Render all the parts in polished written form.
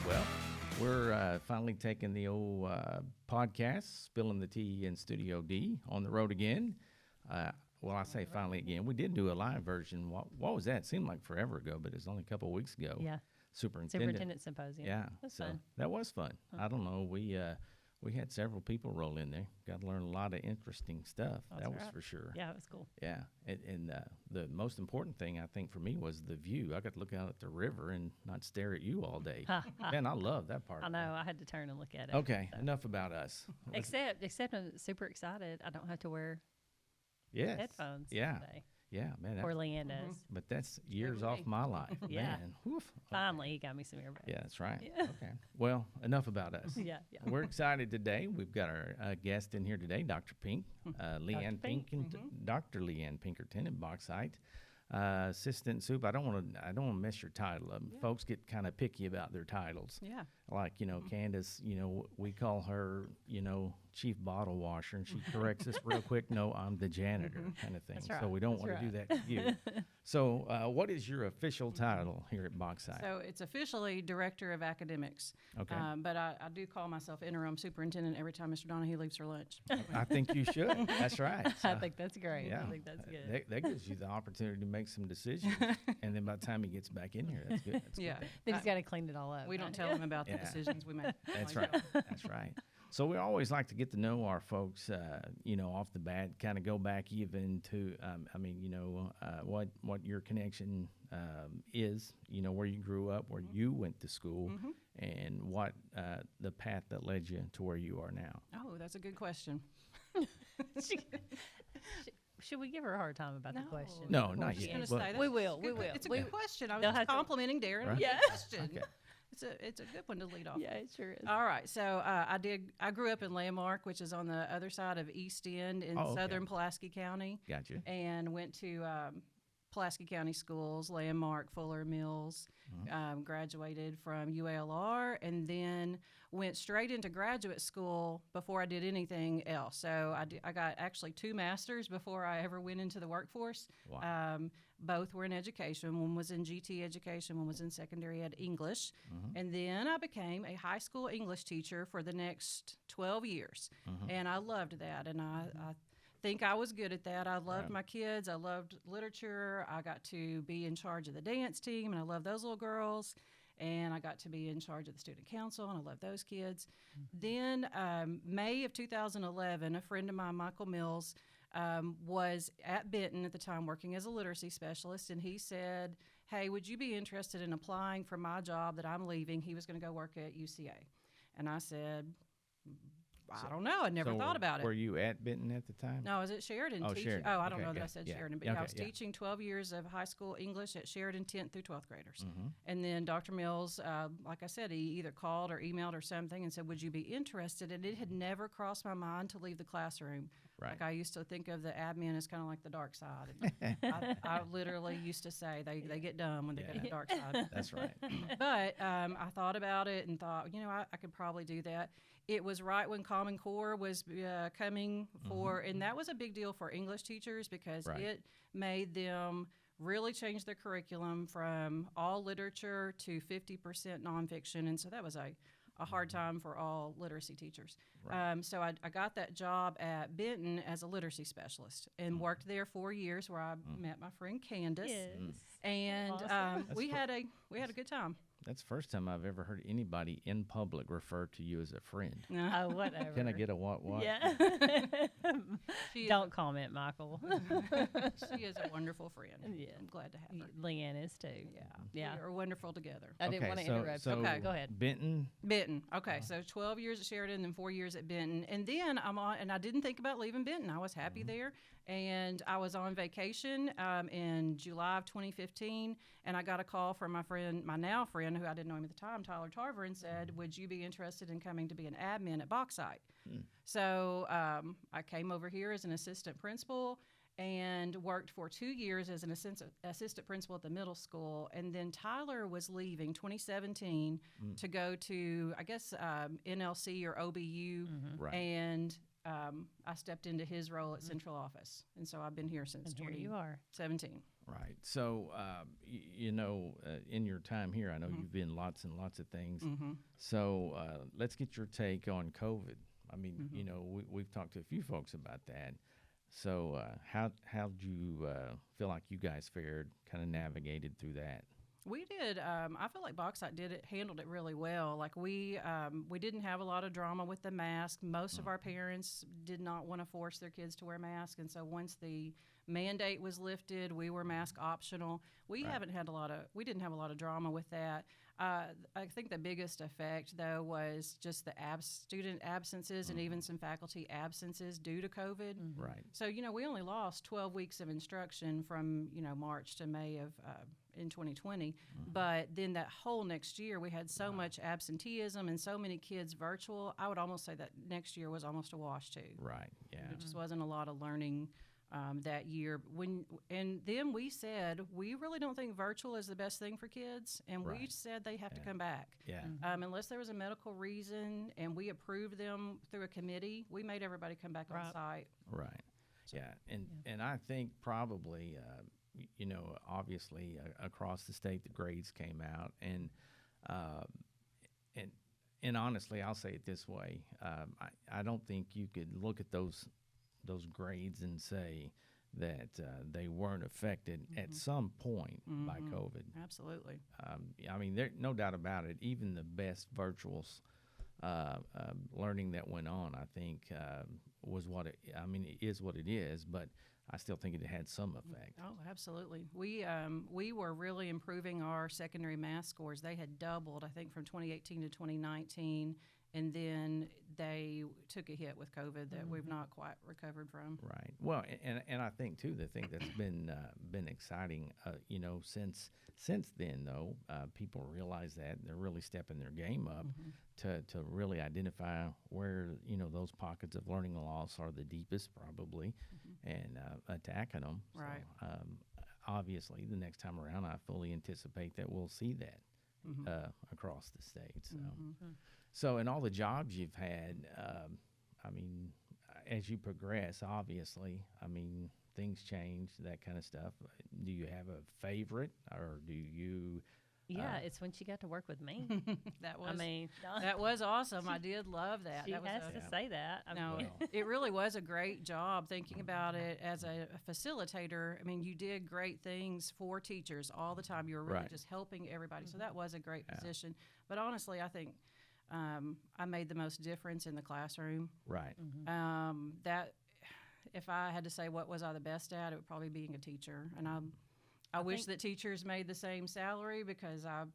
Well, we're finally taking the old podcast, Spilling the Tea in Studio D, on the road again. Well, I say finally again. We did do a live version. What was that? It seemed like forever ago, but it was only a couple of weeks ago. Yeah. Superintendent Symposium. Yeah. That's so fun. That was fun. I don't know. We had several people roll in there. Got to learn a lot of interesting stuff. That's that was right. for sure. Yeah, it was cool. Yeah. And the most important thing, I think, for me was the view. I got to look out at the river and not stare at you all day. Man, I love that part. I know. I had to turn and look at it. Okay. Enough about us. Except I'm super excited. I don't have to wear headphones Yeah. today. Yeah, man. Poor Leann does. But that's years off my life. Yeah. Man. Woof. Finally, he got me some earbuds. Yeah, that's right. Yeah. Okay. Well, enough about us. Yeah. We're excited today. We've got our guest in here today, Dr. Pink, Leann Pinkerton, Dr. Leann Pinkerton at Bauxite. Assistant Soup. I don't want to mess your title up. Yeah. Folks get kind of picky about their titles. Yeah. Like, Candace, we call her, chief bottle washer, and she corrects us real quick. No, I'm the janitor kind of thing. That's right. So we don't want to do that to you. So what is your official title here at Bauxite? So it's officially Director of Academics. Okay. But I do call myself Interim Superintendent every time Mr. Donahue leaves for lunch. I think you should. That's right. I think that's great. Yeah. I think that's good. That gives you the opportunity to make some decisions. And then by the time he gets back in here, that's good. That's Yeah. good. Then he's got to clean it all up. We don't tell him about the decisions we make. That's right. That's right. So we always like to get to know our folks, off the bat, kind of go back even to, what your connection is, where you grew up, where you went to school, and what the path that led you to where you are now. Oh, that's a good question. Should we give her a hard time about the question? No, not She's yet. gonna say that. We will. It's a good question. I They'll was have just to- complimenting Darren. Right. With Yeah. the question. Okay. It's a good one to lead off. Yeah, it sure is. All right, so I grew up in Landmark, which is on the other side of East End in southern Pulaski County. Gotcha. And went to Pulaski County schools, Landmark, Fuller Mills, graduated from UALR, and then went straight into graduate school before I did anything else. So I got actually 2 masters before I ever went into the workforce. Wow. Both were in education. One was in GT education, one was in secondary ed English. And then I became a high school English teacher for the next 12 years. And I loved that, and I think I was good at that. I loved my kids. I loved literature. I got to be in charge of the dance team, and I loved those little girls. And I got to be in charge of the student council, and I loved those kids. Then May of 2011, a friend of mine, Michael Mills, was at Benton at the time working as a literacy specialist, and he said, hey, would you be interested in applying for my job that I'm leaving? He was going to go work at UCA. And I said, I don't know. I never thought about it. Were you at Benton at the time? No, I was at Sheridan teaching. Sheridan. Oh, I don't Okay, know that okay. I said Yeah. Sheridan, but Okay, I was yeah. teaching 12 years of high school English at Sheridan 10th through 12th graders. And then Dr. Mills, like I said, he either called or emailed or something and said, would you be interested? And it had never crossed my mind to leave the classroom. Right. Like I used to think of the admin as kind of like the dark side. I literally used to say they get dumb when they go to the dark side. That's right. But I thought about it and thought, I could probably do that. It was right when Common Core was coming for, and that was a big deal for English teachers because it made them really change their curriculum from all literature to 50% nonfiction. And so that was a hard time for all literacy teachers. Right. So I got that job at Benton as a literacy specialist and worked there 4 years where I met my friend Candace. Yes. And Awesome. we had a good time. That's the first time I've ever heard anybody in public refer to you as a friend. Oh, whatever. Can I get a what? Yeah. Don't comment, Michael. She is a wonderful friend. Yeah. I'm glad to have her. Leann is too. Yeah. We are wonderful together. I didn't want to interrupt. So Okay, go ahead. Benton. Benton. Okay, so 12 years at Sheridan, then 4 years at Benton. And then and I didn't think about leaving Benton. I was happy there. And I was on vacation in July of 2015, and I got a call from my now friend, who I didn't know him at the time, Tyler Tarver, and said, would you be interested in coming to be an admin at Bauxite? So I came over here as an assistant principal and worked for 2 years as an assistant principal at the middle school. And then Tyler was leaving 2017 to go to, I guess, NLC or OBU. Right. And I stepped into his role at central office. And so I've been here since And here you are. 2017. Right. So, in your time here, I know Mm-hmm. you've been lots and lots of things. So, let's get your take on COVID. I mean, Mm-hmm. we've talked to a few folks about that. So, how'd you feel like you guys fared, kind of navigated through that? We did. I feel like Bauxite handled it really well. Like we didn't have a lot of drama with the mask. Most of our parents did not want to force their kids to wear masks, and so once the mandate was lifted, we were mask optional. We Right. we didn't have a lot of drama with that. I think the biggest effect though was just the student absences and even some faculty absences due to COVID. Right. So, we only lost 12 weeks of instruction from, March to May of in 2020. But then that whole next year, we had so much absenteeism and so many kids virtual. I would almost say that next year was almost a wash, too. Right. Yeah. There just wasn't a lot of learning that year. And then we said, we really don't think virtual is the best thing for kids. And we Right. said they have to come back. Yeah. Unless there was a medical reason and we approved them through a committee, we made everybody come back on Right. site. Right. Yeah. And I think probably, obviously across the state, the grades came out, uh, and honestly, I'll say it this way: I don't think you could look at those grades and say that they weren't affected at some point by COVID. Absolutely. I mean, there no doubt about it. Even the best virtual learning that went on, I think, was what it. I mean, it is what it is, but I still think it had some effect. Oh, absolutely. We were really improving our secondary math scores. They had doubled, I think, from 2018 to 2019, and then they took a hit with COVID that we've not quite recovered from. Right. Well, and I think too, the thing that's been exciting, since then though, people realize that they're really stepping their game up to really identify where those pockets of learning loss are the deepest probably, and attacking them. Right. So, obviously, the next time around, I fully anticipate that we'll see that across the state. So. So, in all the jobs you've had, I mean, as you progress, obviously, I mean, things change, that kind of stuff. Do you have a favorite, or do you? Yeah, it's when she got to work with me. That was I mean, that was awesome. I did love that. she That was has a- to say that. I No, mean, it really was a great job thinking about it as a facilitator. I mean, you did great things for teachers all the time. You were really Right. just helping everybody. So that was a great position. But honestly, I think I made the most difference in the classroom. Right. That if I had to say what was I the best at, it would probably be being a teacher. And I wish that teachers made the same salary because I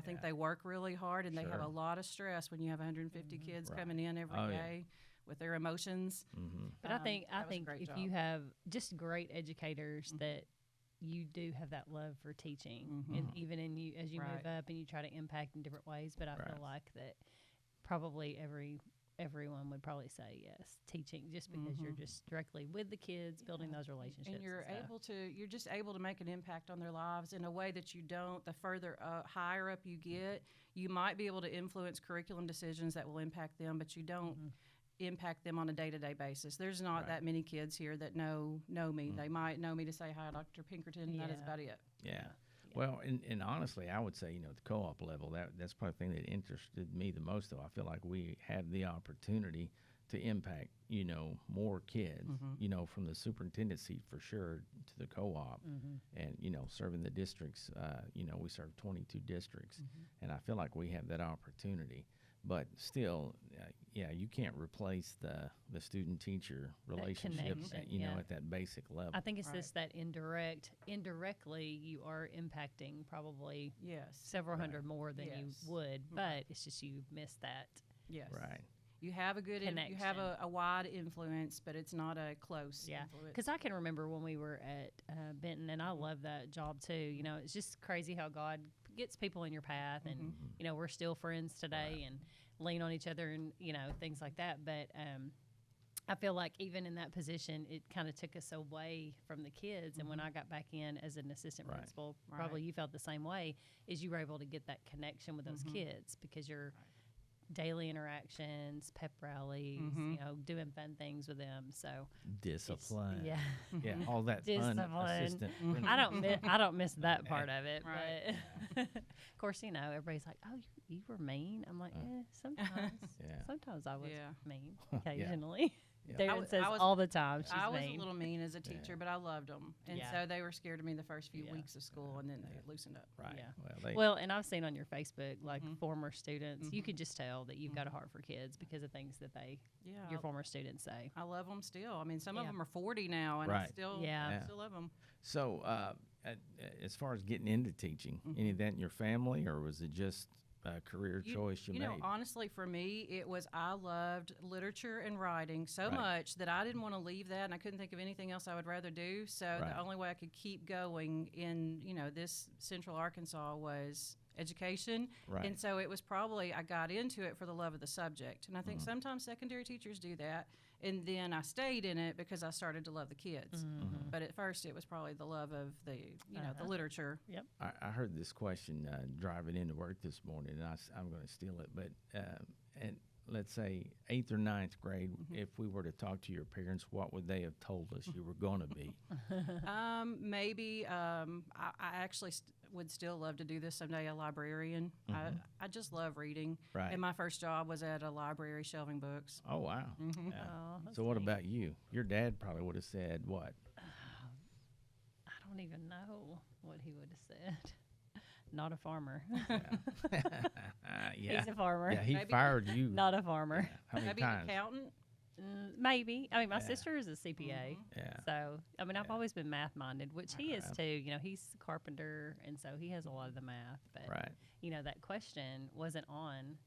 think they work really hard and they have Sure. a lot of stress when you have 150 kids Right. coming in every Oh, yeah. day with their emotions. but I think that was a great if job. you have just great educators that you do have that love for teaching, and even in you as you move Right. up and you try to impact in different ways. But I Right. feel like that probably everyone would probably say yes, teaching, just because you're just directly with the kids, building those relationships. And you're stuff. you're just able to make an impact on their lives in a way that you don't. The further higher up you get, you might be able to influence curriculum decisions that will impact them, but you don't impact them on a day-to-day basis. There's not Right. that many kids here that know me. They might know me to say hi, Dr. Pinkerton, and that is Yeah. about it. Yeah. Well, and honestly, I would say, at the co-op level, that's probably the thing that interested me the most, though. I feel like we have the opportunity to impact, more kids, from the superintendent seat for sure to the co-op and, serving the districts. We serve 22 districts, and I feel like we have that opportunity. But still, you can't replace the student-teacher relationship, connection, at that basic level. I think it's Right. just that indirectly you are impacting probably Yes. several hundred more than Yes. you would, but it's just you miss that. Yes. Right. You have a good, you have Connection. a wide influence, but it's not a close Yeah, influence. because I can remember when we were at Benton, and I love that job too. It's just crazy how God gets people in your path, and we're still friends today and lean on each other, and things like that. But I feel like even in that position, it kind of took us away from the kids. And when I got back in as an assistant Right. principal, probably you felt the same way. Is you were able to get that connection with those kids because you're daily interactions, pep rallies, you know, doing fun things with them. So Discipline. yeah. Yeah, all that fun Discipline. assistant. I don't miss that part of it, Right. but of course, you know, everybody's like, "Oh, you were mean." I'm like, sometimes. Yeah. Sometimes I was Yeah. mean occasionally. Yeah. Darren says I was- all the time she's I was mean. a little mean as a teacher, but I loved them, and Yeah. so they were scared of me the first few Yeah. weeks of school, and then they loosened up. Right. Yeah. Well, and I've seen on your Facebook, like former students, you could just tell that you've got a heart for kids because of things that Yeah, your former students say. I love them still. I mean, some of Yeah. them are 40 now, and I Right. still, Yeah. I still love them. So, as far as getting into teaching, any of that in your family, or was it just a career choice you You made? know, honestly, for me, it was I loved literature and writing so Right. much that I didn't want to leave that, and I couldn't think of anything else I would rather do. So Right. the only way I could keep going in, you know, this Central Arkansas was education. Right. And so it was probably, I got into it for the love of the subject. And I think sometimes secondary teachers do that. And then I stayed in it because I started to love the kids. But at first, it was probably the love of the, you know, the literature. I heard this question driving into work this morning, and I'm going to steal it. But and let's say 8th or 9th grade, if we were to talk to your parents, what would they have told us you were going to be? Maybe I actually would still love to do this someday, a librarian. I just love reading. Right. And my first job was at a library shelving books. Oh, wow. Yeah. Oh, that's So what neat. about you? Your dad probably would have said what? I don't even know what he would have said. Not a farmer. Yeah. He's a farmer. Yeah, he Maybe- fired you. Not a farmer. How many Maybe an times? accountant. Maybe. I mean, my sister is a CPA. Yeah. So, I mean, I've Yeah. always been math minded, which he is too. You know, he's a carpenter, and so he has a lot of the math. But, Right. you know, that question wasn't on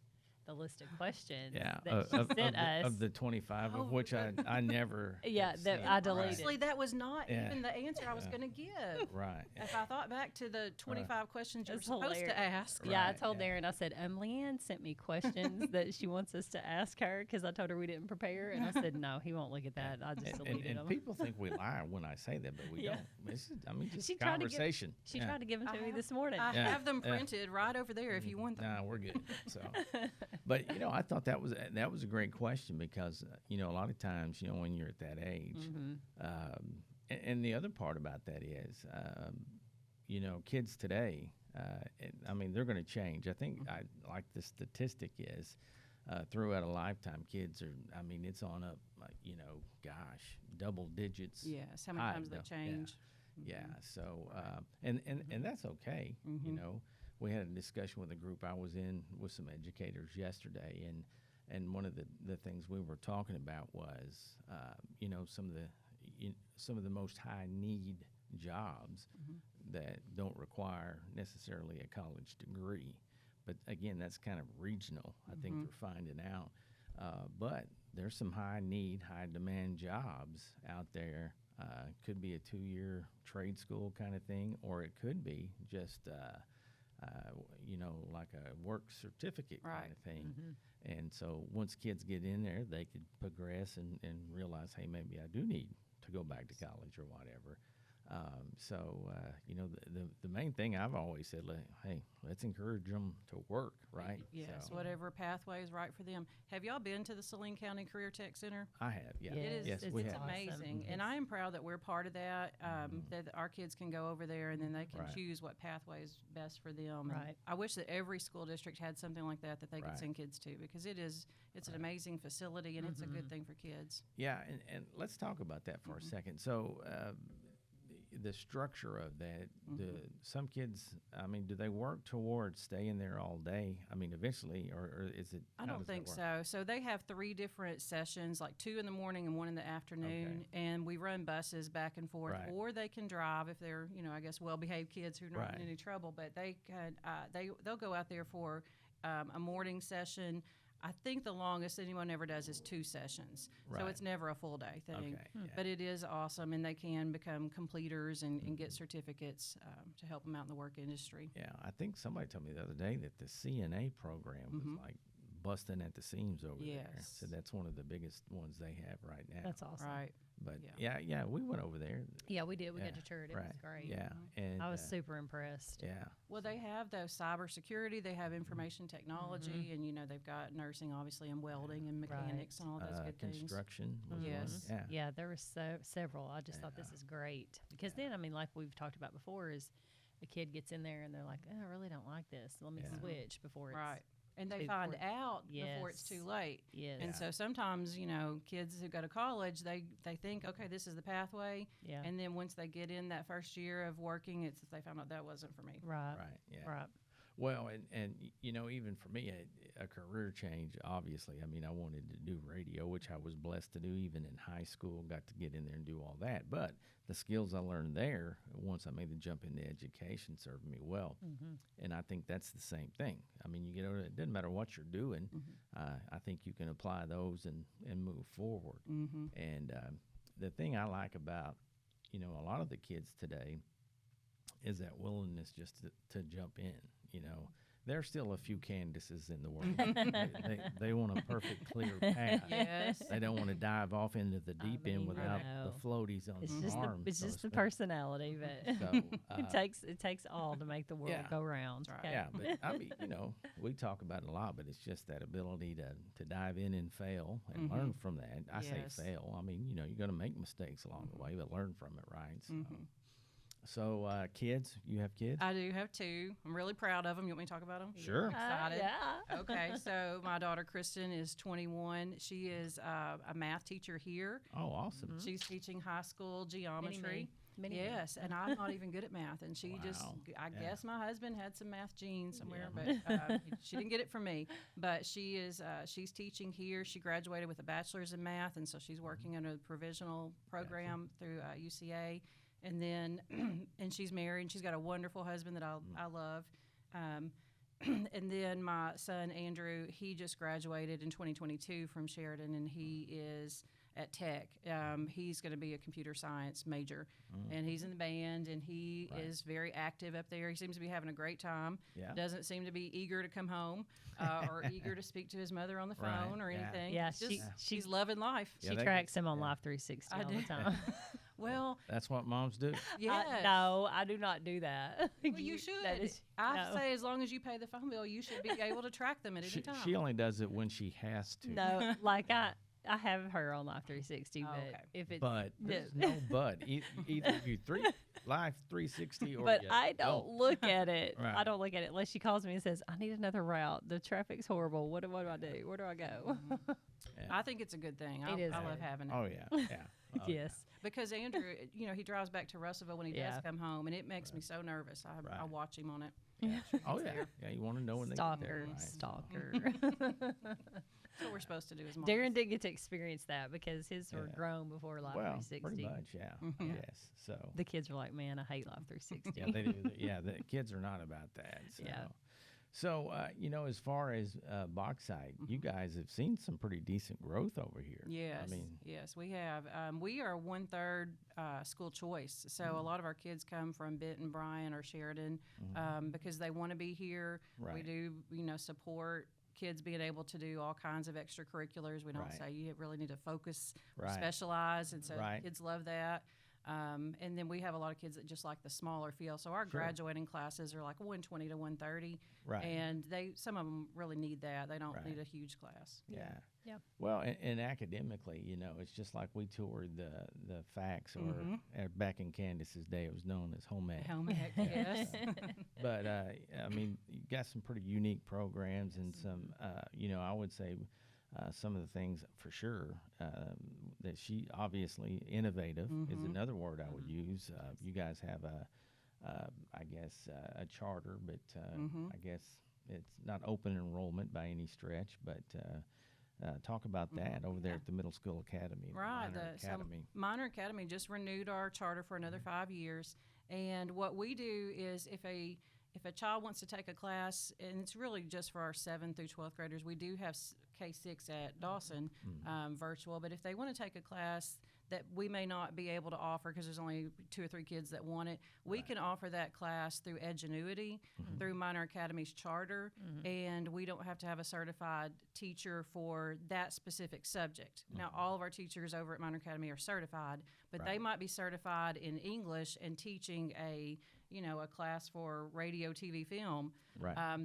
the list of questions Yeah. that she sent us. Of the 25, Oh, of which I never. Yeah, have that seen. I deleted. Honestly, that was not Yeah. even the answer I was going to give. Right. If I thought back to the 25 questions you were That's supposed hilarious. to ask. Yeah, I Right, told yeah. Darren, I said, Leann sent me questions that she wants us to ask her because I told her we didn't prepare. And I said, no, he won't look at that. I just deleted And them. people think we lie when I say that, but we Yeah. don't. It's just, I mean, just She tried to give- conversation. She Yeah. tried to give them I to me have- this morning. I Yeah, have them yeah. printed right over there if you want them. No, we're good. So, but you know, I thought that was a great question because you know a lot of times you know when you're at that age, and the other part about that is, you know, kids today. I mean, they're going to change. I think I like the statistic is throughout a lifetime, kids are. I mean, it's on up. You know, gosh, double digits. Yes, how many high, times they though. change. Yeah. So, and that's okay. You know, we had a discussion with a group I was in with some educators yesterday, and one of the things we were talking about was, you know, some of the most high need jobs that don't require necessarily a college degree. But again, that's kind of regional. I think they're finding out. But there's some high need, high demand jobs out there. Could be a 2-year trade school kind of thing, or it could be just, you know, like a work certificate kind Right. of thing. And so once kids get in there, they could progress and realize, hey, maybe I do need to go back to college or whatever. You know, the main thing I've always said, hey, let's encourage them to work, right? Yes, So, whatever pathway is right for them. Have y'all been to the Saline County Career Tech Center? I have, yeah. Yes, It is. Yes, it's we have. amazing, and I am proud that we're part of that. That our kids can go over there, and then they can Right. choose what pathway is best for them. And Right. I wish that every school district had something like that they could Right. send kids to, because it's an amazing facility, and it's a good thing for kids. Yeah, and let's talk about that for a second. So, the structure of that, some kids, I mean, do they work towards staying there all day? I mean, eventually, or is it? I how don't does that think work? so. So they have 3 different sessions, like 2 in the morning and 1 in the afternoon, and we run buses back and forth, Right. or they can drive if they're, you know, I guess well-behaved kids who are not Right. in any trouble. But they can, they'll go out there for a morning session. I think the longest anyone ever does is 2 sessions, so Right. it's never a full day thing. Okay, yeah. But it is awesome, and they can become completers and get certificates to help them out in the work industry. Yeah, I think somebody told me the other day that the CNA program was like busting at the seams over there. Yes. So that's one of the biggest ones they have right now. That's awesome. Right. But Yeah. yeah, we went over there. Yeah, we did. We Yeah, got to tour it. It right. was great. Yeah, and I was super impressed. yeah, Well, they have those cybersecurity, they have information technology, and they've got nursing, obviously, and welding and mechanics and all those good things. construction. Was one. Yes. Yeah. Yeah, there were several. I just thought this is great because then, I mean, like we've talked about before, is a kid gets in there and they're like, oh, I really don't like this. Let me Yeah. switch before it's Right. And they too- find before- out before it's too Yes. late. Yes. And so sometimes, kids who go to college, they think, okay, this is the pathway. Yeah. And then once they get in that first year of working, they found out that wasn't for me. Right. Right. Yeah. Right. Well, and even for me, a career change, obviously. I mean, I wanted to do radio, which I was blessed to do even in high school, got to get in there and do all that. But the skills I learned there, once I made the jump into education, served me well. And I think that's the same thing. I mean, you get over it doesn't matter what you're doing. I think you can apply those and move forward. And the thing I like about, a lot of the kids today is that willingness just to jump in. There's still a few Candaces in the world. they want a perfect, clear path. Yes. They don't want to dive off into the deep end mean, without no. the floaties on It's the just arm. it's so just to the speak. personality, but So, it takes all to make the world yeah. go round. That's right. Okay? Yeah, but I mean, we talk about it a lot, but it's just that ability to dive in and fail and learn from that. I say Yes. fail. I mean, you're going to make mistakes along the way, but learn from it, right? So, kids, you have kids? I do have two. I'm really proud of them. You want me to talk about them? Sure. Excited. Yeah. Okay, so my daughter Kristen is 21. She is a math teacher here. Oh, awesome. She's teaching high school geometry. Mini-me. Yes, and I'm not even good at math, and she just, Wow. I Yeah. guess my husband had some math genes somewhere, Yeah. but she didn't get it from me. But she's teaching here. She graduated with a bachelor's in math, and so she's working under the provisional program through UCA. And then, and she's married, and she's got a wonderful husband that I love. And then my son, Andrew, he just graduated in 2022 from Sheridan, and he is at Tech. He's going to be a computer science major, and he's in the band, and he Right. is very active up there. He seems to be having a great time. Yeah. Doesn't seem to be eager to come home or eager to speak to his mother on the phone Right, or yeah. anything. Yeah, He's just, she- she's loving life. Yeah, She they- tracks him on yeah. Life 360 I all do. the time. Well, That's what moms do. yeah. No, I do not do that. Well, you should. That is, I no. say as long as you pay the phone bill, you should be able to track them at any time. She only does it when she has to. No, like I have her on Life 360, Oh, but okay. if it's But no. there's no but. Either you Life 360 or but you I don't look at it. Right. I don't look at it unless she calls me and says, "I need another route. The traffic's horrible. What do I do? Where do I go?" I think it's a good thing. I is love good. having it. Oh yeah, yeah. Oh, Yes. Because Andrew, he drives back to Russellville when he Yeah. does come home, and it makes me so nervous. I Right. watch him on it. Yeah. Oh yeah, yeah. You want to know when they get there, Stalker, right? stalker. That's what we're supposed to do as moms. Darren did get to experience that because his were Yeah. grown before Life Well, 360. pretty much, yeah. Mhm. Yes. So The kids are like, "Man, I hate Life 360." yeah, they do. Yeah, the kids are not about that. So. Yeah. So, as far as Bauxite, you guys have seen some pretty decent growth over here. Yes, I mean, yes, we have. We are 1/3 school choice, so a lot of our kids come from Benton, Bryan, or Sheridan because they want to be here. We Right. do, support kids being able to do all kinds of extracurriculars. We don't Right. say you really need to focus, or Right. specialize, and so Right. kids love that. And then we have a lot of kids that just like the smaller field. So our Sure. graduating classes are like 120 to 130, right. and some of them really need that. They don't Right. need a huge class. Yeah. Yep. Well, and academically, it's just like we toured the facts, or back in Candace's day, it was known as home ec. Home ec, yes. But I mean, you got some pretty unique programs, and some, I would say some of the things for sure that she obviously innovative is another word I would use. You guys have I guess a charter, but I guess it's not open enrollment by any stretch, but. Talk about that over there at the Middle School Academy. Right. Minor Academy. Minor Academy just renewed our charter for another 5 years. And what we do is if a child wants to take a class, and it's really just for our 7th through 12th graders, we do have K-6 at Dawson virtual. But if they want to take a class that we may not be able to offer because there's only 2 or 3 kids that want it, we can offer that class through Edgenuity, through Minor Academy's charter, and we don't have to have a certified teacher for that specific subject. Now, all of our teachers over at Minor Academy are certified, but they might be certified in English and teaching a class for radio, TV, film.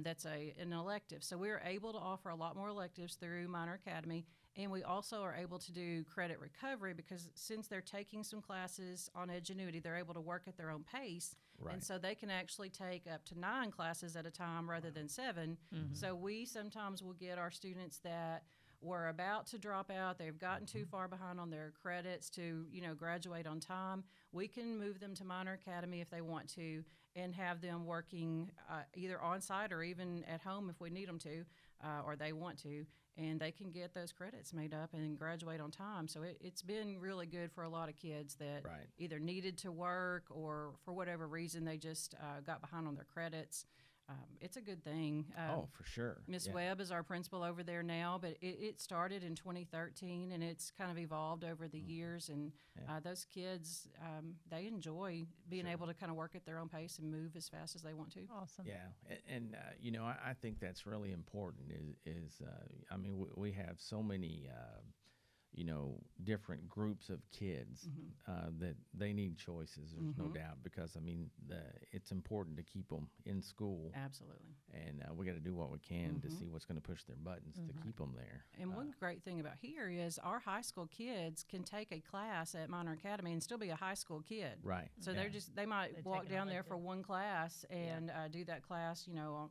That's an elective. So we're able to offer a lot more electives through Minor Academy. And we also are able to do credit recovery because since they're taking some classes on Edgenuity, they're able to work at their own pace. And so they can actually take up to 9 classes at a time rather than 7. So we sometimes will get our students that were about to drop out, they've gotten too far behind on their credits to, graduate on time. We can move them to Minor Academy if they want to and have them working either on site or even at home if we need them to or they want to. And they can get those credits made up and graduate on time. So it's been really good for a lot of kids that either needed to work or for whatever reason they just got behind on their credits. It's a good thing. For sure. Miss Webb is our principal over there now, but it started in 2013, and it's kind of evolved over the years. And those kids, they enjoy being able to kind of work at their own pace and move as fast as they want to. Awesome. Yeah, and I think that's really important. We have so many different groups of kids that they need choices. There's no doubt because it's important to keep them in school. Absolutely. And we got to do what we can to see what's going to push their buttons to keep them there. And one great thing about here is our high school kids can take a class at Minor Academy and still be a high school kid. Right. So they might walk down there for one class and do that class,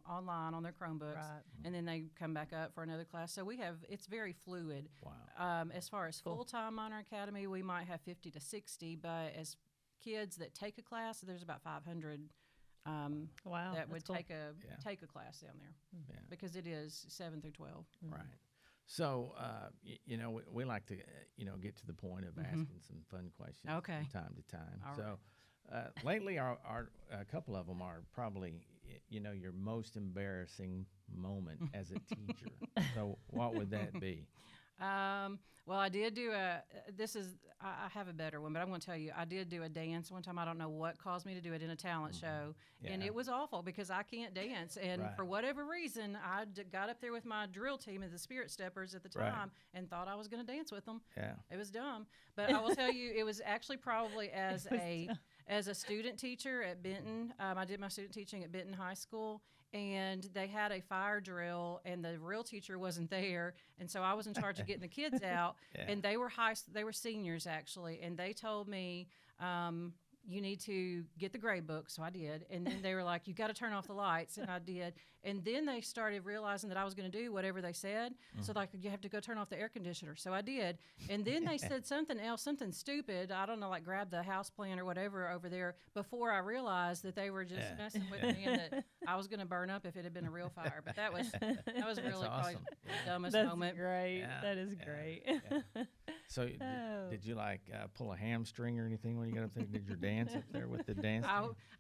online on their Chromebooks, and then they come back up for another class. So it's very fluid. Wow. As far as full-time Minor Academy, we might have 50 to 60, but as kids that take a class, there's about 500 that would take a class down there because it is 7 through 12. Right. So, we like to, get to the point of asking some fun questions from time to time. All lately, our a couple of them are probably, your most embarrassing moment as a teacher. So what would that be? Well, I did do I have a better one, but I'm going to tell you, I did do a dance one time. I don't know what caused me to do it in a talent show. And it was awful because I can't dance. And for whatever reason, I got up there with my drill team as the Spirit Steppers at the time and thought I was going to dance with them. Yeah. It was dumb. But I will tell you, it was actually probably as a student teacher at Benton. I did my student teaching at Benton High School. And they had a fire drill, and the real teacher wasn't there, and so I was in charge of getting the kids out. And they were seniors actually, and they told me, you need to get the grade book, so I did. And then they were like, you got to turn off the lights, and I did. And then they started realizing that I was going to do whatever they said. So like, you have to go turn off the air conditioner. So I did. And then they said something else, something stupid. I don't know, like grab the house plan or whatever over there before I realized that they were just messing with me and that I was going to burn up if it had been a real fire. But that was really probably the dumbest moment. Great. Yeah, that is great. Yeah. So did you pull a hamstring or anything when you got up there? Did your dance up there with the dance?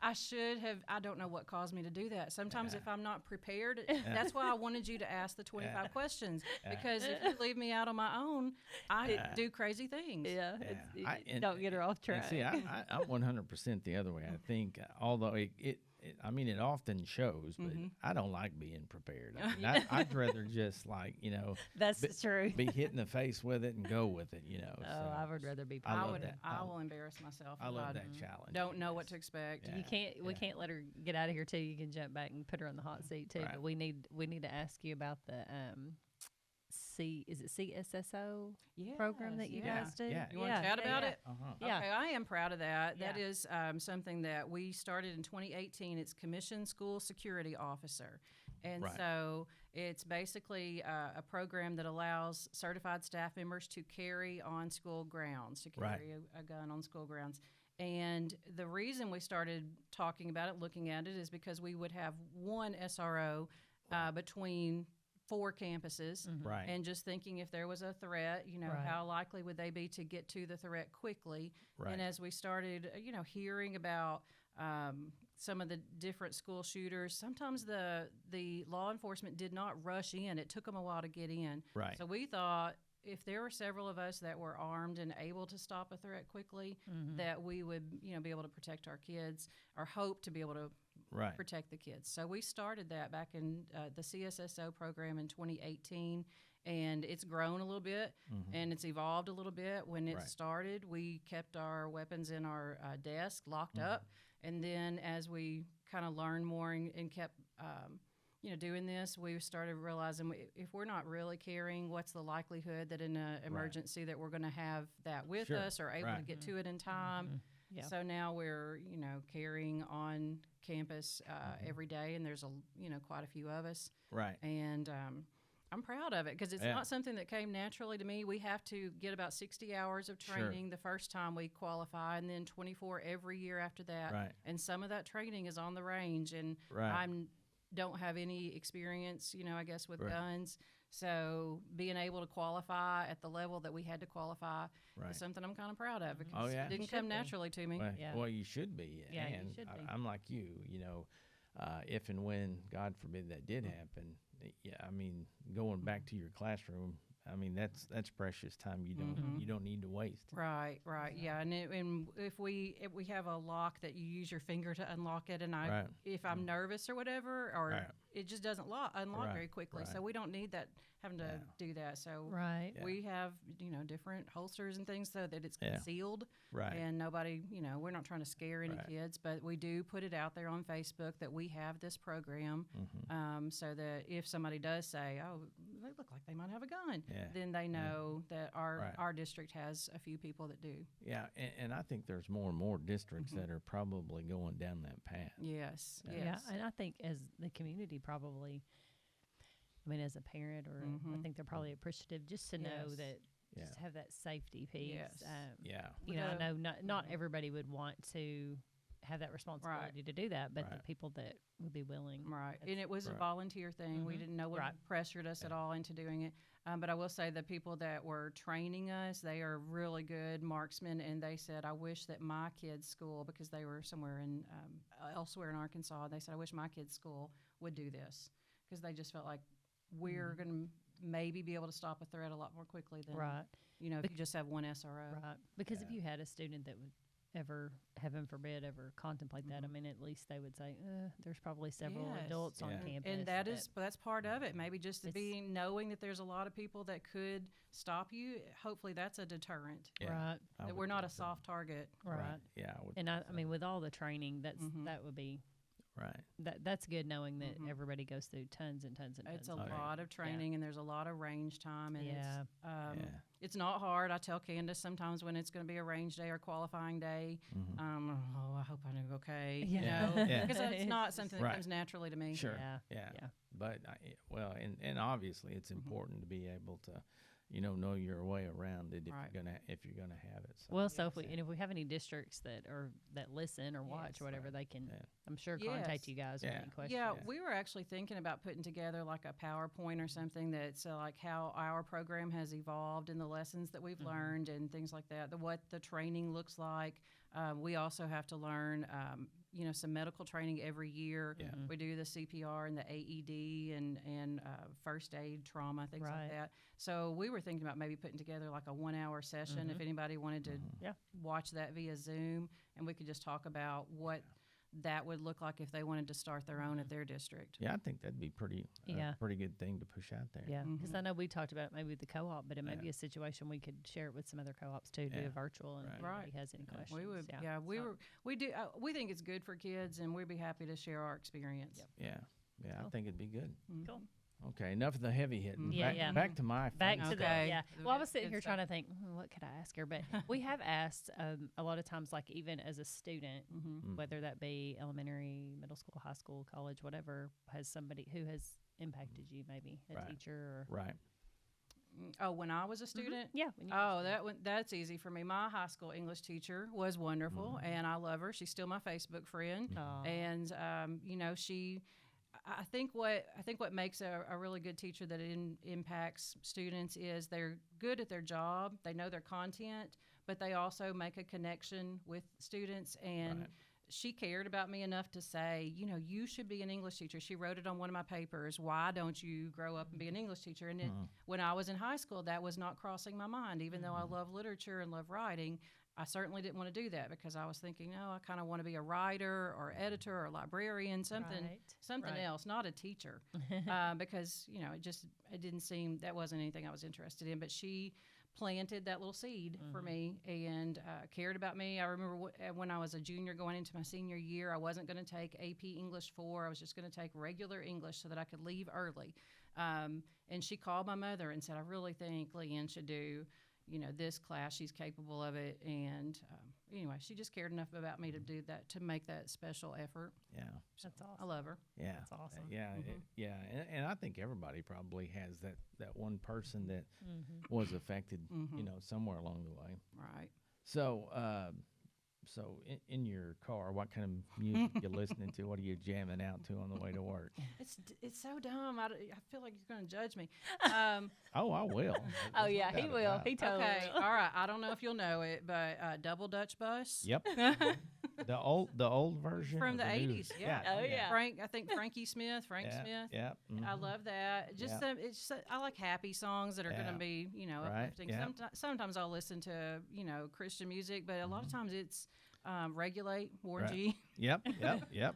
I should have. I don't know what caused me to do that. Sometimes if I'm not prepared, that's why I wanted you to ask the 25 questions, because if you leave me out on my own, I do crazy things. Yeah. Don't get her off track. See, I'm 100% the other way. I think, although it often shows, but I don't like being prepared. I'd rather just that's true. Be hit in the face with it and go with it, So I would rather be prepared. I will embarrass myself. I love that challenge. Don't know what to expect. Yeah. We can't let her get out of here too. You can jump back and put her on the hot seat too. But we need to ask you about the is it CSSO program that you guys do? Yeah. You want to chat about it? Yeah. Okay, I am proud of that. That is something that we started in 2018. It's Commissioned School Security Officer. And so it's basically a program that allows certified staff members to carry on school grounds, to carry a gun on school grounds. And the reason we started talking about it, looking at it, is because we would have one SRO between 4 campuses, and just thinking if there was a threat, how likely would they be to get to the threat quickly? And as we started, hearing about some of the different school shooters, sometimes the law enforcement did not rush in. It took them a while to get in. Right. So we thought if there were several of us that were armed and able to stop a threat quickly, that we would, be able to protect our kids, or hope to be able to Right. protect the kids. So we started that back in the CSSO program in 2018, and it's grown a little bit and it's evolved a little bit. When it Right. started, we kept our weapons in our desk locked up, and then as we kind of learned more and kept doing this, we started realizing if we're not really carrying, what's the likelihood that in an emergency that we're going to have that with Sure. us or able to Right. get to it in time. Yeah. So now we're, carrying on campus every day, and there's quite a few of us, Right. and I'm proud of it because it's Yeah. not something that came naturally to me. We have to get about 60 hours of Sure. training the first time we qualify, and then 24 every year after that. Right. And some of that training is on the range, and Right. I don't have any experience, I guess, with Right. guns. So being able to qualify at the level that we had to qualify Right. is something I'm kind of proud of because Oh, yeah. it didn't You come should be. naturally to me. Well, Yeah. well, you should be. Yeah, you and should be. I'm like you, if and when, God forbid, that did happen. Yeah, I mean, going back to your classroom, I mean, that's precious time you don't need to waste. Right, yeah, and if we have a lock that you use your finger to unlock it, and Right. if I'm nervous or whatever, or Right. it just doesn't unlock Right, very quickly, so right. we don't need that having to Yeah. do that. So Right. Yeah. we have different holsters and things so that it's Yeah. concealed, Right. and nobody we're not trying to scare any Right. kids, but we do put it out there on Facebook that we have this program, so that if somebody does say, oh, they look like they might have a gun, Yeah. then they know that Right. our district has a few people that do. Yeah, and I think there's more and more districts that are probably going down that path. Yes, Yeah, yes. and I think as the community probably, I mean, as a parent, or I think they're probably appreciative just to know Yes. that, Yeah. just have that safety piece. Yes. Yeah. I The- know not everybody would want to have that responsibility to do that, but the Right. people that would be willing. Right, that's- and it was a Right. volunteer thing. We didn't know what Right. pressured us at all into doing it. But I will say the people that were training us, they are really good marksmen, and they said, I wish that my kids' school, because they were somewhere in elsewhere in Arkansas, they said, I wish my kids' school would do this, because they just felt like we're going to maybe be able to stop a threat a lot more quickly than, Right. if you just have one SRO. Right. Because if you had a student that would ever, heaven forbid, ever contemplate that, I mean, at least they would say, there's probably several Yes. adults on Yeah. campus. And that's part of it. Maybe just to It's- be knowing that there's a lot of people that could stop you. Hopefully, that's a deterrent. Yeah. Right. I That would we're not a think so. soft target. Right. Yeah. I would And think I mean, so. with all the training, that would be, Right. that's good knowing that everybody goes through tons and tons and tons. It's a of training. lot of training, and there's a lot of range time, and Yeah. Yeah. it's not hard. I tell Candace sometimes when it's going to be a range day or qualifying day, I hope I do okay, Yeah. Yeah. because it's not something that Right. comes naturally to me. Sure. Yeah. Yeah. Yeah. But and obviously it's important to be able to, know your way around it Right. if you're gonna have it. So. Well, so if we have any districts that listen or watch Yes. or whatever, they can, Yeah. I'm sure, contact Yes. you guys with Yeah. any questions. Yeah, we were actually thinking about putting together like a PowerPoint or something that's like how our program has evolved and the lessons that we've learned and things like that, what the training looks like. We also have to learn, some medical training every year. Yeah. We do the CPR and the AED and first aid, trauma, things Right. like that. So we were thinking about maybe putting together like a 1-hour session if anybody wanted to Yeah. watch that via Zoom, and we could just talk about what that would look like if they wanted to start their own at their district. Yeah, I think that'd be Yeah. a pretty good thing to push out there. Yeah, because I know we talked about it maybe with the co-op, but it may be a situation we could share it with some other co-ops too, do Yeah. a virtual, and if Right. anybody has any questions. We would, So- we do. We think it's good for kids, and we'd be happy to share our experience. Yep. Yeah, I Cool. think it'd be good. Cool. Okay, enough of the heavy hitting. Yeah, back, yeah. back to my Back favorite. to the Okay. Well, I was sitting Good here stuff. trying to think, what could I ask her? But we have asked a lot of times, like even as a student, whether that be elementary, middle school, high school, college, whatever, has somebody who has impacted you, maybe a Right. teacher or Right. Oh, when I was a student. yeah. When you Oh, that's easy for me. My high school English teacher was wonderful, and I love her. She's still my Facebook friend, Aw. and she. I think what makes a really good teacher that impacts students is they're good at their job. They know their content, but they also make a connection with students. And Right. she cared about me enough to say, you should be an English teacher. She wrote it on one of my papers. Why don't you grow up and be an English teacher? And when I was in high school, that was not crossing my mind. Even though I love literature and love writing, I certainly didn't want to do that because I was thinking, no, I kind of want to be a writer or editor or librarian, something else, not a teacher, because it didn't seem that wasn't anything I was interested in. But she planted that little seed for me and cared about me. I remember when I was a junior going into my senior year, I wasn't going to take AP English 4. I was just going to take regular English so that I could leave early. And she called my mother and said, I really think Leann should do this class. She's capable of it. And anyway, she just cared enough about me to do that, to make that special effort. Yeah. That's awesome. I love her. Yeah. That's awesome. Yeah. And I think everybody probably has that one person that was affected, somewhere along the way. Right. So, in your car, what kind of music you listening to? What are you jamming out to on the way to work? It's so dumb. I feel like you're going to judge me. Oh, I will. Oh, yeah, he will. He totally will. All right. I don't know if you'll know it, but Double Dutch Bus. Yep. The old version from or the new? 80s. Yeah. Oh, yeah. Frank Smith. Yeah. I love that. I like happy songs that are going to be, uplifting. Yeah. Sometimes I'll listen to, Christian music, but a lot of times it's Regulate, Warren G. Yep.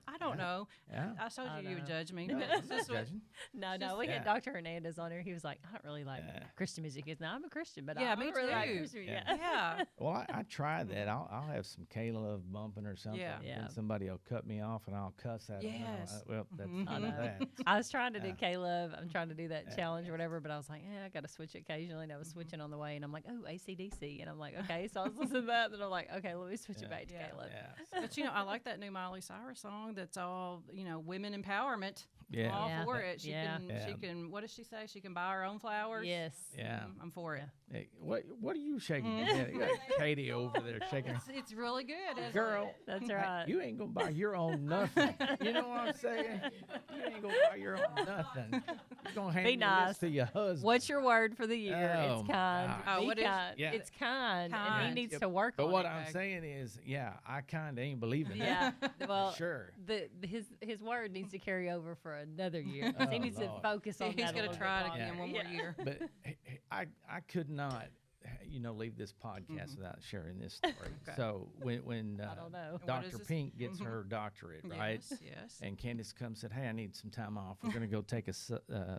I don't know. Yeah. I told you would judge me. No, It's just what- judging. No, we had Dr. Hernandez on here. He was like, I don't really like Christian music. He goes, no, I'm a Christian, but Yeah, I me don't really like too. Christian music. Yeah. Well, I try that. I'll have some Caleb bumping or something. Yeah. Yeah. And somebody will cut me off and I'll cuss at them. Yes. Well, that's I know. that. I was trying to do Yeah. Caleb. I'm trying to do that challenge or whatever, but I was like, I got to switch occasionally. And I was switching on the way, and I'm like, oh, AC/DC. And I'm like, okay. So I was listening to that, and I'm like, okay, let me switch it back to Caleb. Yeah. But I like that new Miley Cyrus song that's all, women empowerment. Yeah. I'm all Yeah. for it. She Yeah. can what does she say? She can buy her own flowers. Yes. Yeah. I'm for it. Hey, what are you shaking your head? You got Katie over there shaking her It's really good. isn't Girl, it? That's right. you ain't gonna buy your own nothing. You know what I'm saying? You ain't gonna buy your own nothing. You're gonna hand Be this nice. to your husband. What's your word for the year? Oh, It's my kind. gosh. Oh, Be what is- kind. Yeah. It's kind. And Kind. he needs Yep. to work But on what it. I'm saying is, I kind of ain't believing Yeah. that. Well, Sure. his word needs to carry over for another year. Oh, He needs to Lord. focus on He's that. going to try it again Yeah. one more year. But I could not, leave this podcast without sharing this story. Okay. So when I don't know. What is Dr. this? Pink gets her doctorate, right? Yes. And Candace comes and said, "Hey, I need some time off. We're going to go take a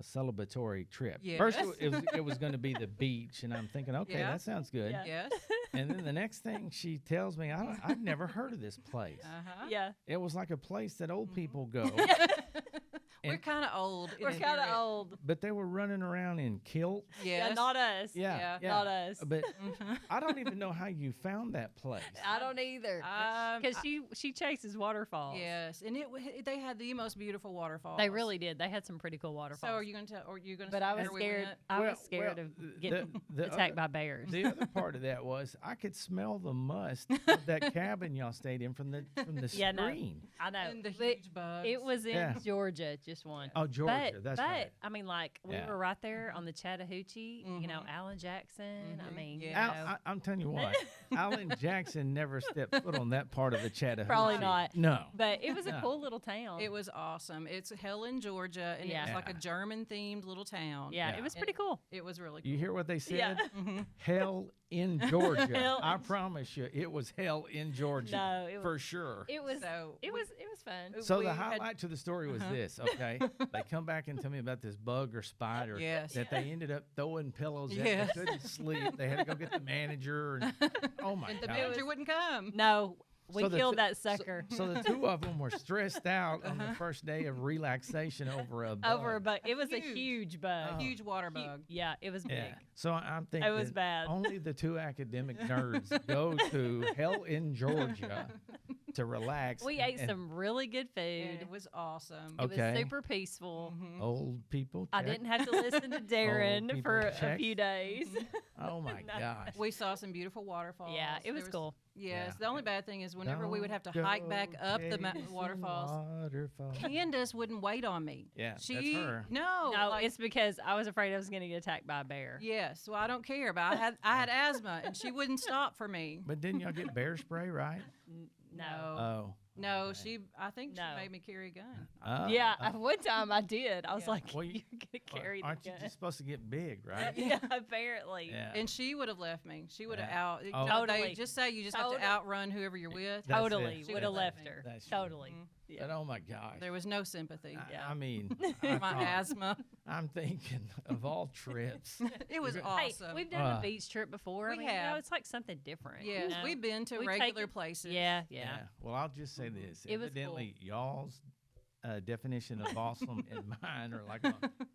celebratory trip." Yes. First, it was going to be the beach, and I'm thinking, okay, Yeah. that sounds good. Yeah. Yes. And then the next thing she tells me, I've never heard of this place. Uh-huh. Yeah. It was like a place that old people go, We're And- kind of old. in We're kind of spirit. old. but they were running around in kilts. Yes. Yeah, not us. Yeah, Yeah. Not us. But I don't even know how you found that place. I don't either. Because she chases waterfalls. Yes, and they had the most beautiful waterfalls. They really did. They had some pretty cool waterfalls. So are you going to tell? Or are you going to? But I was scared. I was scared of getting attacked by bears. The other part of that was I could smell the must of that cabin y'all stayed in from the Yeah, no. screen. I know. And the But huge bugs. it was in Yeah. Georgia, just one. Oh, Georgia, But, that's but right. I mean, like we Yeah. were right there on the Chattahoochee. You know, Alan Jackson. I mean, Yeah. you know, I'm telling you what, Alan Jackson never stepped foot on that part of the Chattahoochee. Probably not. No. but it was a No. cool little town. It was awesome. It's Helen, Georgia, and Yeah. it's like a Yeah. German-themed little town. yeah, Yeah. it was pretty cool. It was really cool. You hear what they said? Yeah. Hell in Georgia. Hell I in- promise you, it was hell in Georgia. No, it was- for sure. It was. So it we- was fun. So we the had- highlight to the story was this, okay? They come back and tell me about this bug or spider Yes. that they ended up throwing pillows at. Yes. They couldn't sleep. They had to go get the manager. And, oh, my And the God. manager wouldn't come. No, we So the killed two- that sucker. So the two of them were stressed out on the first day of relaxation over a bug. Over a bug. It was a Huge. huge bug. Oh. Huge water bug. Yeah, it was big. Yeah. So I'm thinking It was bad. only the two academic nerds go to hell in Georgia to relax. We ate and some really good And food. it was awesome. It Okay. was super peaceful. Old people. I check. didn't have to listen to Darren people for a check. few days. Oh my gosh. We saw some beautiful waterfalls. Yeah, it was There cool. Yes. Yeah. The only bad thing is whenever we would have to Don't hike back go up the chasing waterfalls, waterfalls. Candace wouldn't wait on me. Yeah, that's She her. no. No, like- it's because I was afraid I was going to get attacked by a bear. yes. Well, I don't care, but I had asthma, and she wouldn't stop for me. But didn't y'all get bear spray, right? No. Oh, No, Okay. I think No. she made me carry a gun. Yeah, one time I did. I was Yeah. like, Well, you're gonna Well, carry the aren't you gun. just supposed to get big, right? Yeah, apparently. Yeah. And she would have left me. She would have Yeah. out. Oh. No, they Totally. just say you just have Totally. to outrun whoever you're with. That's Totally it. would have That's left it. her. That's true. Totally. Yeah. But oh my gosh. There was no sympathy. I mean, My thought- asthma. I'm thinking of all trips. It was Hey, awesome. Hey, we've done a beach trip before. I we mean, you know, have. it's like something different. you Yes, know? we've been to We've regular taken- places. Yeah. Well, I'll just say this. It was cool. Evidently, y'all's definition of awesome and mine are like on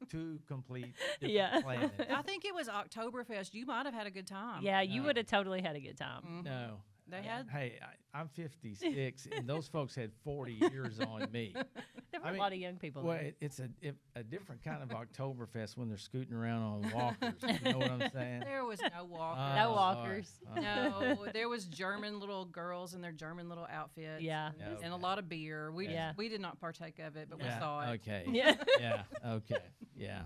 two complete different Yeah. planets. I think it was Oktoberfest. You might have had a good time. Yeah, you No. would have totally had a good time. Mhm. No. They had. Hey, I'm 56, and those folks had 40 years on me. There were I a mean, lot of young people Well, there. it's a different kind of Oktoberfest when they're scooting around on walkers. You know what I'm saying? There was no walk. No Oh, walkers. Lord. No, there was German little girls in their German little outfits. Yeah. and, Yeah, and a okay. lot of beer. Yeah. We did not partake of it, but we Yeah, saw it. Okay. Yeah. Yeah. Okay. Yeah.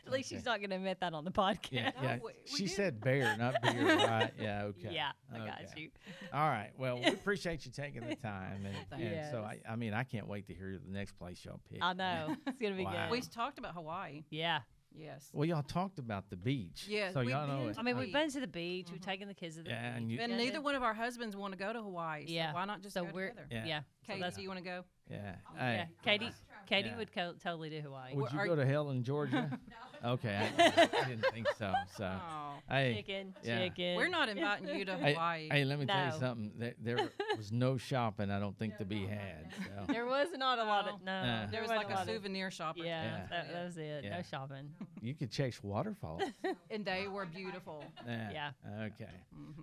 At least okay. she's not going to admit that on the podcast. Yeah. No, Yeah. we She did. said bear, not beer, right? Yeah. Okay. Yeah, I got Okay. you. All right. Well, we appreciate you taking the time, and Yes. so I mean, I can't wait to hear the next place y'all pick. I know. It's going to be Wow. We good. talked about Hawaii. Yeah. Yes. Well, y'all talked about the beach. Yes, So we've y'all know been it. to I mean, the we've been to the beach. We've taken the kids to the Yeah, beach. and you- And Yeah, neither then- one of our husbands want to go to Hawaii. Yeah. So why not just So go we're together? Yeah. yeah. So Katie, that's do you want to go? Yeah. yeah. Hey, Katie Yeah. would totally do Hawaii. would you Are- go to Helen, Georgia? Okay. I didn't think so. So, Oh. hey. Chicken. We're not inviting you to Hey, Hawaii. hey, let me tell you No. something. There was no shopping, I don't think, to be had. So. There was not a lot of No. no. there was wasn't like a lot of- souvenir shopper. Yeah, Yeah. That was it. Yeah. No shopping. You could chase waterfalls. And they were beautiful. Yeah. Okay.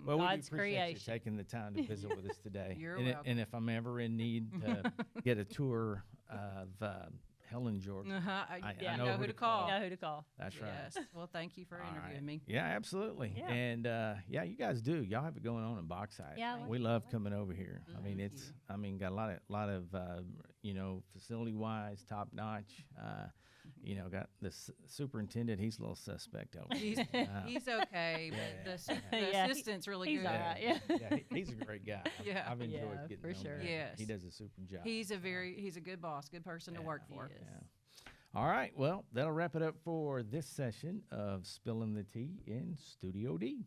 Well, we do God's appreciate you creation. taking the time to visit with us today. You're and, welcome. and if I'm ever in need to get a tour of Helen, Georgia, Uh-huh. I know who to call. You know who to call. that's right. Yes. Well, thank you for All interviewing right. me. Yeah, absolutely. Yeah. And yeah, you guys do. Y'all have it going on in Bauxite. Yeah, I like we love coming over here. I mean, Thank it's. I mean, got a lot of facility wise, top notch. Got the superintendent. He's a little suspect over. He's, he's okay, but Yeah. the Yeah, assistant's really he's good. all right. Yeah. He's a great guy. Yeah. I've enjoyed Yeah, getting for to know sure. him. Yes. He does a super job. He's a good boss, good person to Yeah. work for. He is. Yeah. All right. Well, that'll wrap it up for this session of Spilling the Tea in Studio D.